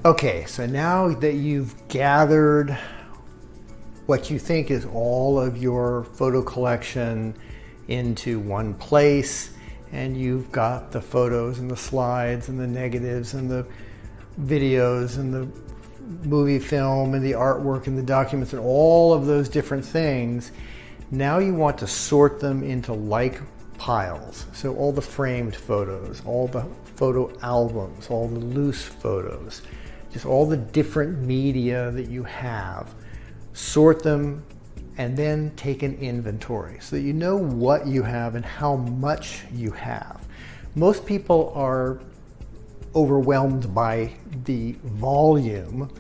Okay, so now that you've gathered what you think is all of your photo collection into one place, and you've got the photos and the slides and the negatives and the videos and the movie film and the artwork and the documents and all of those different things, now you want to sort them into like piles. So all the framed photos, all the photo albums, all the loose photos, just all the different media that you have, sort them and then take an inventory so that you know what you have and how much you have. Most people are overwhelmed by the volume,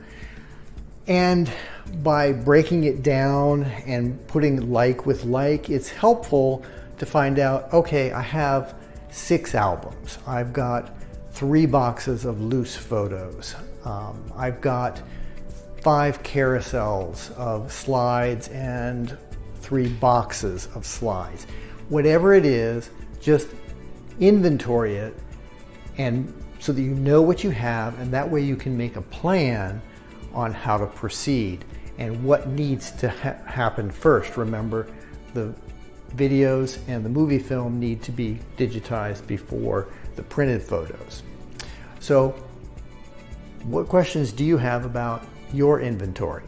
and by breaking it down and putting like with like, it's helpful to find out, okay, I have 6 albums. I've got 3 boxes of loose photos. I've got 5 carousels of slides and 3 boxes of slides. Whatever it is, just inventory it, and so that you know what you have, and that way you can make a plan on how to proceed and what needs to happen first. Remember, the videos and the movie film need to be digitized before the printed photos. So what questions do you have about your inventory?